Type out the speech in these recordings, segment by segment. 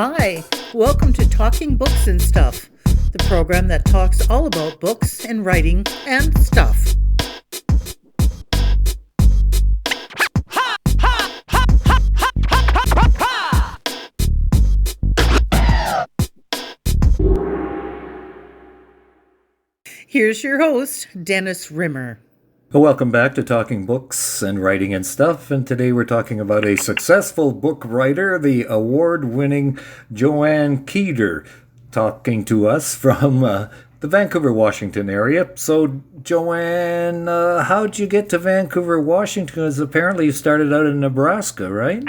Hi, welcome to Talking Books and Stuff, the program that talks all about books and writing and stuff. Here's your host, Dennis Rimmer. Welcome back to Talking Books and Writing and Stuff, and today we're talking about a successful book writer, the award-winning Joann Keder, talking to us from the Vancouver, Washington area. So, Joann, how'd you get to Vancouver, Washington? Because apparently you started out in Nebraska, right?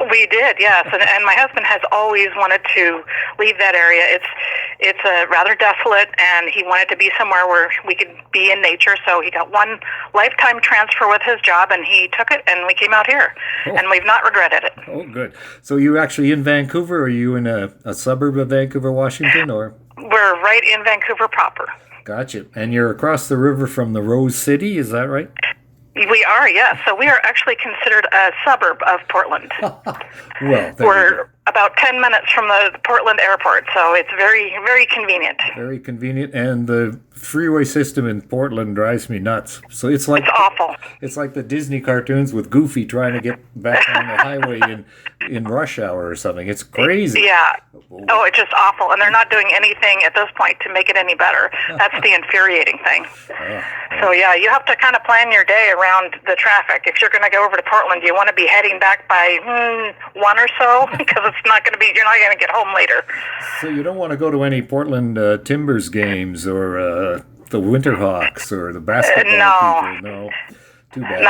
We did, yes, and my husband has always wanted to leave that area. It's rather desolate, and he wanted to be somewhere where we could be in nature, so he got one lifetime transfer with his job, and he took it, and we came out here, and we've not regretted it. Oh, good. So you're actually in Vancouver, or are you in a suburb of Vancouver, Washington, or? We're right in Vancouver proper. Gotcha. And you're across the river from the Rose City, is that right? We are, yes. So we are actually considered a suburb of Portland. Well, we're about 10 minutes from the Portland airport, so it's very, very convenient. Very convenient, and the freeway system in Portland drives me nuts. So it's awful. It's like the Disney cartoons with Goofy trying to get back on the highway in rush hour or something. It's crazy. Yeah. Oh, it's just awful, and they're not doing anything at this point to make it any better. That's the infuriating thing. So yeah, you have to kind of plan your day around the traffic. If you're going to go over to Portland, you want to be heading back by 1 or so, because it's not going to be. You're not going to get home later. So you don't want to go to any Portland Timbers games or the Winterhawks or the basketball people. No. Too bad.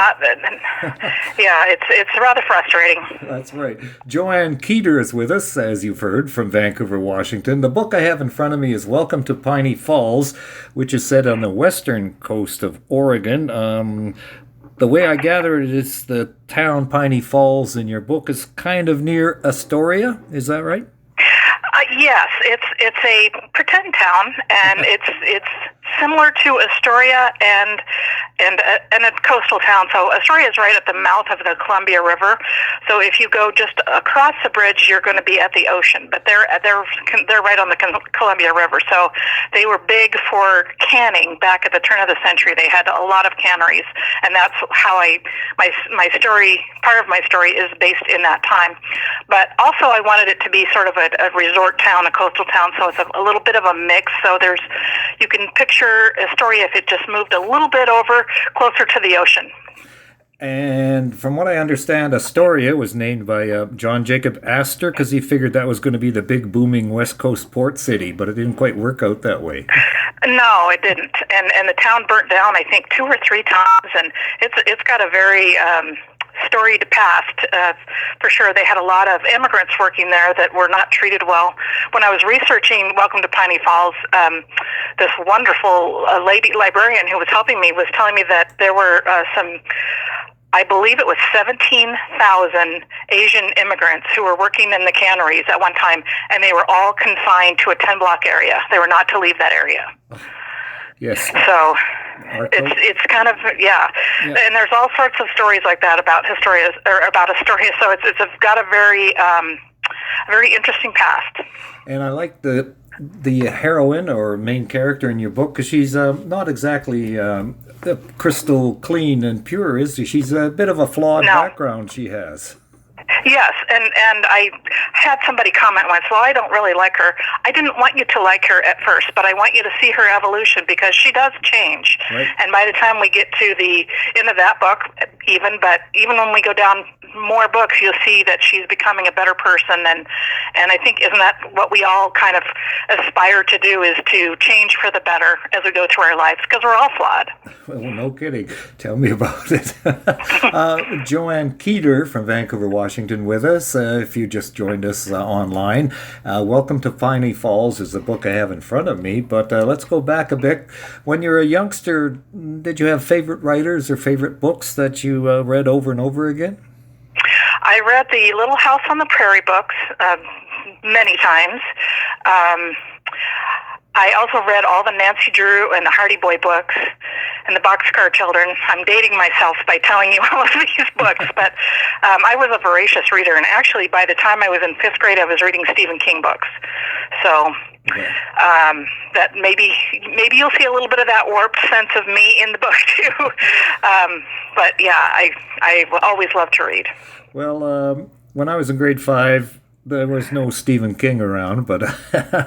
Yeah, it's rather frustrating. That's right. Joann Keder is with us, as you've heard, from Vancouver, Washington. The book I have in front of me is Welcome to Piney Falls, which is set on the western coast of Oregon. The way I gather it is the town Piney Falls in your book is kind of near Astoria. Is that right? Yes, it's a pretend town, and it's similar to Astoria and a coastal town. So Astoria is right at the mouth of the Columbia River. So if you go just across the bridge, you're going to be at the ocean. But they're right on the Columbia River. So they were big for canning back at the turn of the century. They had a lot of canneries, and that's how my story. Part of my story is based in that time. But also, I wanted it to be sort of a resort town, a coastal town. So it's a little bit of a mix. So you can picture Astoria if it just moved a little bit over closer to the ocean. And from what I understand, Astoria was named by John Jacob Astor because he figured that was going to be the big booming West Coast port city, but it didn't quite work out that way. No, it didn't. And the town burnt down, I think, 2 or 3 times, and it's got a very storied past. For sure, they had a lot of immigrants working there that were not treated well. When I was researching Welcome to Piney Falls, this wonderful lady librarian who was helping me was telling me that there were I believe it was 17,000 Asian immigrants who were working in the canneries at one time, and they were all confined to a 10-block area. They were not to leave that area. Yes. So it's kind of and there's all sorts of stories like that about Astoria. So it's got a very interesting past. And I like the heroine or main character in your book because she's not exactly crystal clean and pure, is she? She's a bit of a flawed background she has. Yes, and I had somebody comment once, well, I don't really like her. I didn't want you to like her at first, but I want you to see her evolution because she does change. Right. And by the time we get to the end of that book, even when we go down more books, you'll see that she's becoming a better person. And I think, isn't that what we all kind of aspire to do, is to change for the better as we go through our lives, because we're all flawed. Well, no kidding. Tell me about it. Joann Keder from Vancouver, Washington with us, if you just joined us online. Welcome to Piney Falls is the book I have in front of me, but let's go back a bit. When you're a youngster, did you have favorite writers or favorite books that you read over and over again? I read the Little House on the Prairie books many times. I also read all the Nancy Drew and the Hardy Boy books and the Boxcar Children. I'm dating myself by telling you all of these books, but I was a voracious reader, and actually by the time I was in 5th grade, I was reading Stephen King books. So that maybe you'll see a little bit of that warped sense of me in the book too. But yeah, I always loved to read. Well, when I was in grade 5, there was no Stephen King around, but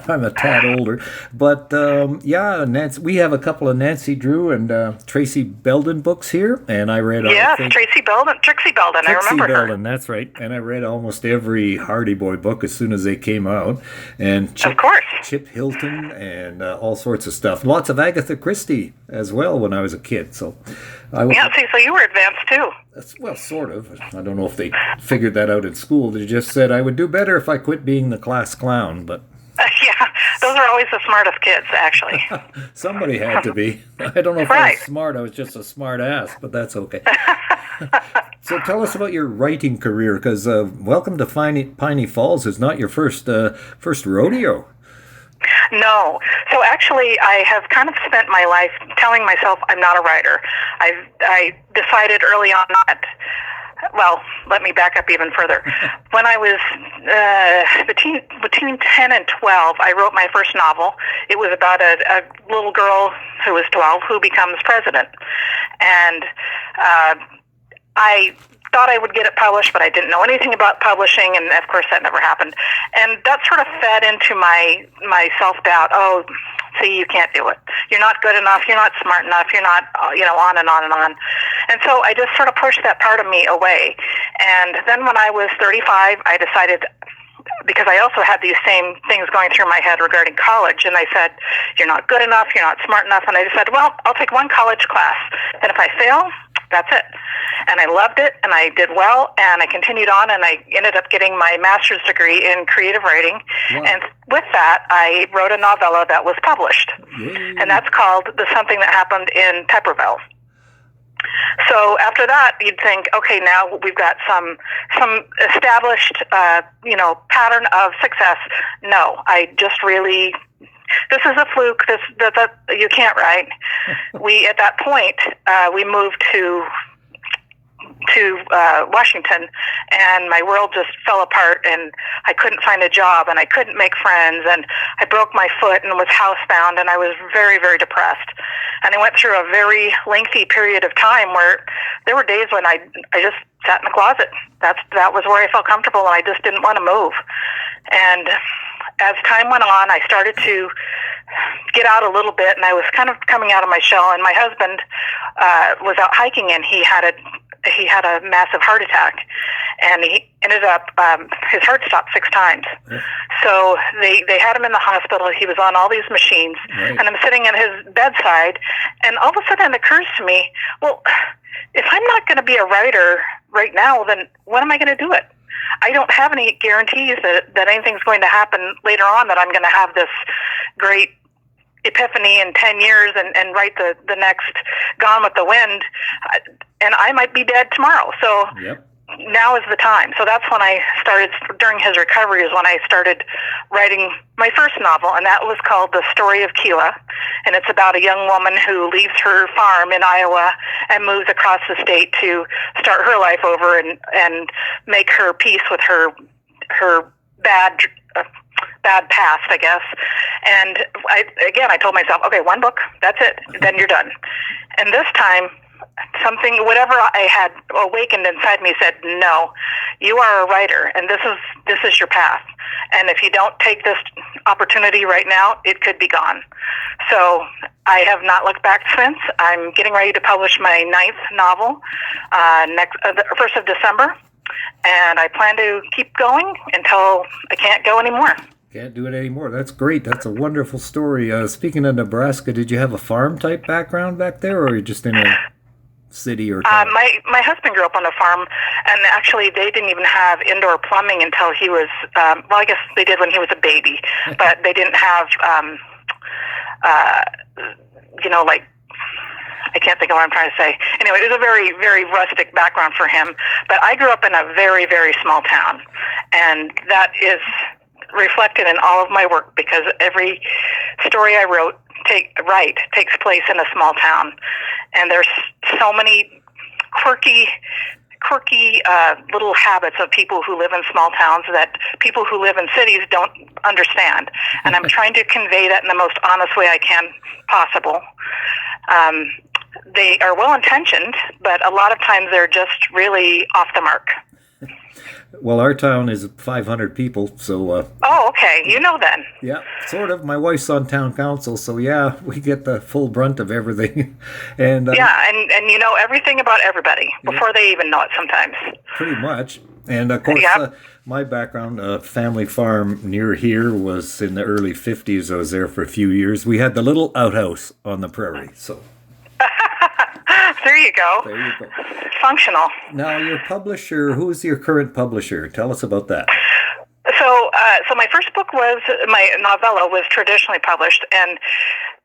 I'm a tad older. But Nancy, we have a couple of Nancy Drew and Tracy Belden books here, and I read. Trixie Belden. I remember Belden, that's right. And I read almost every Hardy Boy book as soon as they came out, and of course, Chip Hilton and all sorts of stuff. Lots of Agatha Christie as well when I was a kid. So. So you were advanced too. Well, sort of. I don't know if they figured that out in school. They just said I would do better if I quit being the class clown, but... Yeah, those are always the smartest kids, actually. Somebody had to be. I don't know if I was smart. I was just a smart ass, but that's okay. So tell us about your writing career, because Welcome to Piney Falls is not your first rodeo. No. So actually, I have kind of spent my life telling myself I'm not a writer. I decided early on that. Well, let me back up even further. When I was between 10 and 12, I wrote my first novel. It was about a little girl who was 12 who becomes president. And I thought I would get it published, but I didn't know anything about publishing, and of course that never happened. And that sort of fed into my self-doubt. Oh, see, you can't do it. You're not good enough. You're not smart enough. You're not, on and on and on. And so I just sort of pushed that part of me away. And then when I was 35, I decided, because I also had these same things going through my head regarding college, and I said, you're not good enough, you're not smart enough, and I just said, well, I'll take one college class, and if I fail, that's it. And I loved it, and I did well, and I continued on, and I ended up getting my master's degree in creative writing. Wow. And with that, I wrote a novella that was published. Yay. And that's called The Something That Happened in Pepperville. So after that, you'd think, okay, now we've got some established, pattern of success. No, I just really, this is a fluke. That you can't write. We at that point we moved to Washington, and my world just fell apart, and I couldn't find a job, and I couldn't make friends, and I broke my foot and was housebound, and I was very, very depressed. And I went through a very lengthy period of time where there were days when I just sat in the closet. That was where I felt comfortable, and I just didn't want to move. And as time went on, I started to get out a little bit, and I was kind of coming out of my shell, and my husband was out hiking, and he had a massive heart attack, and he ended up, his heart stopped 6 times. Yeah. So they had him in the hospital. He was on all these machines, right. And I'm sitting at his bedside, and all of a sudden it occurs to me, well, if I'm not going to be a writer right now, then when am I going to do it? I don't have any guarantees that anything's going to happen later on, that I'm going to have this great epiphany in 10 years and write the next Gone with the Wind, and I might be dead tomorrow. So yep. Now is the time. So that's when I started, during his recovery, is when I started writing my first novel, and that was called The Story of Keela, and it's about a young woman who leaves her farm in Iowa and moves across the state to start her life over and make her peace with her bad past, I guess. And I told myself, okay, one book, that's it, then you're done. And this time, whatever I had awakened inside me said, no, you are a writer, and this is your path. And if you don't take this opportunity right now, it could be gone. So I have not looked back since. I'm getting ready to publish my 9th novel the 1st of December, and I plan to keep going until I can't go anymore. Can't do it anymore. That's great. That's a wonderful story. Speaking of Nebraska, did you have a farm type background back there, or are you just in a city or town? My husband grew up on a farm, and actually they didn't even have indoor plumbing until he was, I guess they did when he was a baby, but they didn't have, I can't think of what I'm trying to say. Anyway, it was a very, very rustic background for him, but I grew up in a very, very small town, and that is reflected in all of my work because every story I write takes place in a small town, and there's so many quirky little habits of people who live in small towns that people who live in cities don't understand. And I'm trying to convey that in the most honest way I can possible. They are well-intentioned, but a lot of times they're just really off the mark. Well, our town is 500 people, so... Oh, okay. You know then. Yeah, sort of. My wife's on town council, so yeah, we get the full brunt of everything. And yeah, and you know everything about everybody before they even know it sometimes. Pretty much. And of course, my background, family farm near here was in the early 50s. I was there for a few years. We had the little outhouse on the prairie, so... There you go. There you go. Functional. Now, your publisher, who's your current publisher? Tell us about that. So my first book my novella was traditionally published, and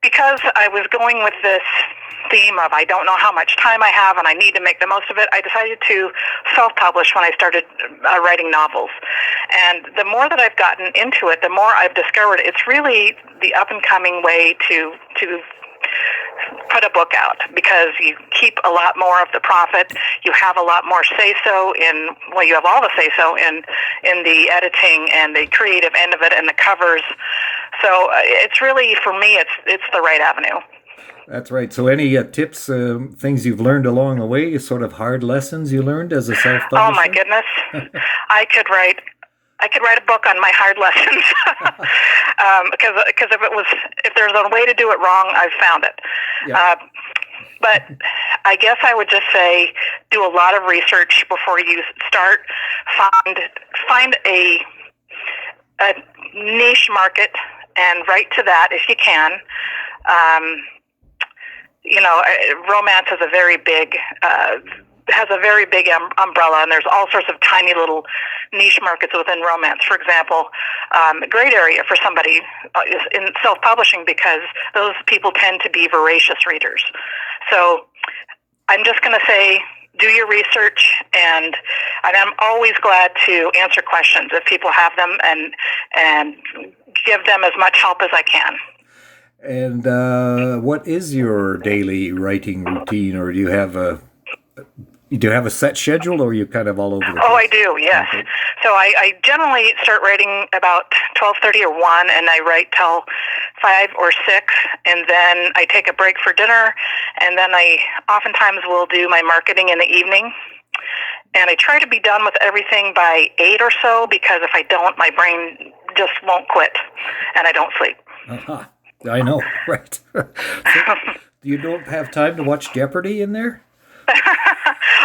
because I was going with this theme of I don't know how much time I have and I need to make the most of it, I decided to self-publish when I started writing novels. And the more that I've gotten into it, the more I've discovered it's really the up-and-coming way to put a book out, because you keep a lot more of the profit. You have a lot more say-so you have all the say-so in the editing and the creative end of it and the covers. So it's really, for me, it's the right avenue. That's right. So any tips, things you've learned along the way, sort of hard lessons you learned as a self-publisher? Oh my goodness. I could write a book on my hard lessons because if there's a way to do it wrong, I've found it. Yeah. But I guess I would just say do a lot of research before you start. Find a niche market and write to that if you can. Romance is a very big umbrella, and there's all sorts of tiny little niche markets within romance. For example, a great area for somebody is in self-publishing because those people tend to be voracious readers. So I'm just going to say, do your research, and I'm always glad to answer questions if people have them and give them as much help as I can. And what is your daily writing routine, or do you have a set schedule, or are you kind of all over the place? Oh, I do, yes. Okay. So I generally start writing about 12:30 or 1, and I write till 5 or 6, and then I take a break for dinner, and then I oftentimes will do my marketing in the evening. And I try to be done with everything by 8 or so, because if I don't, my brain just won't quit, and I don't sleep. Uh-huh. I know, right. So you don't have time to watch Jeopardy in there?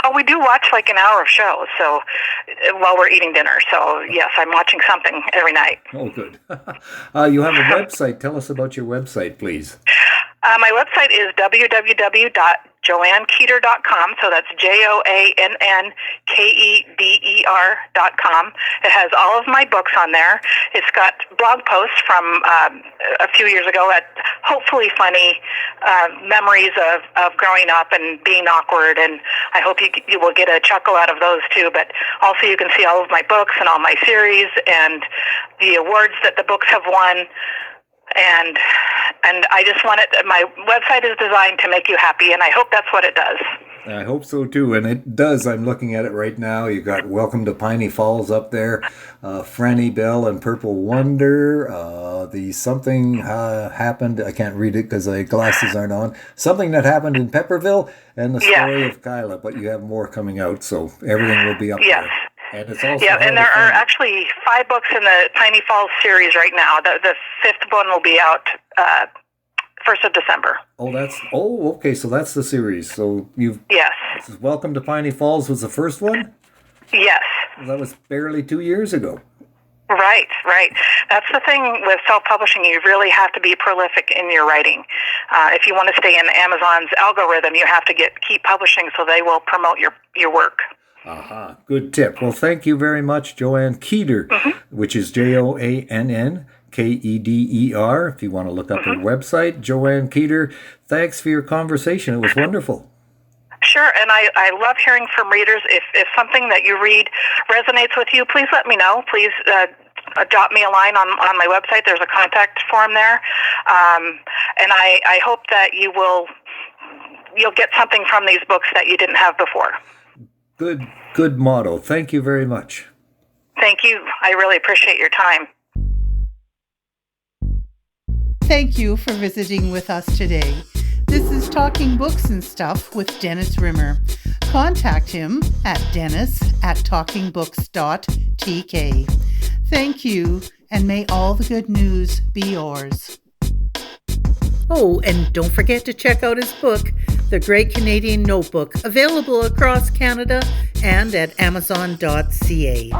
Oh, we do watch like an hour of shows, so while we're eating dinner. So yes, I'm watching something every night. Oh, good. You have a website. Tell us about your website, please. My website is www.joannkeder.com. So that's JOANNKEDER.com. It has all of my books on there. It's got blog posts from a few years ago at hopefully funny memories of growing up and being awkward. And I hope you will get a chuckle out of those too. But also you can see all of my books and all my series and the awards that the books have won. And I just want it. My website is designed to make you happy, and I hope that's what it does. I hope so too, and it does. I'm looking at it right now. You got Welcome to Piney Falls up there, Franny Bell and Purple Wonder. The Something Happened. I can't read it because the glasses aren't on. Something That Happened in Pepperville, and the Story of Kyla. But you have more coming out, so everything will be up there. And it's also and there are actually 5 books in the Piney Falls series right now. The 5th one will be out 1st of December. Okay, so that's the series. So Yes. Welcome to Piney Falls was the first one? Yes. That was barely 2 years ago. Right. That's the thing with self-publishing. You really have to be prolific in your writing. If you want to stay in Amazon's algorithm, you have to keep publishing so they will promote your work. Aha, good tip. Well, thank you very much, Joann Keder, which is JOANNKEDER. If you want to look up her website, Joann Keder. Thanks for your conversation. It was wonderful. Sure, and I love hearing from readers. If something that you read resonates with you, please let me know. Please drop me a line on my website. There's a contact form there, and I hope that you'll get something from these books that you didn't have before. Good motto. Thank you very much. Thank you. I really appreciate your time. Thank you for visiting with us today. This is Talking Books and Stuff with Dennis Rimmer. Contact him at dennis@talkingbooks.tk. Thank you, and may all the good news be yours. Oh, and don't forget to check out his book, The Great Canadian Notebook, available across Canada and at amazon.ca.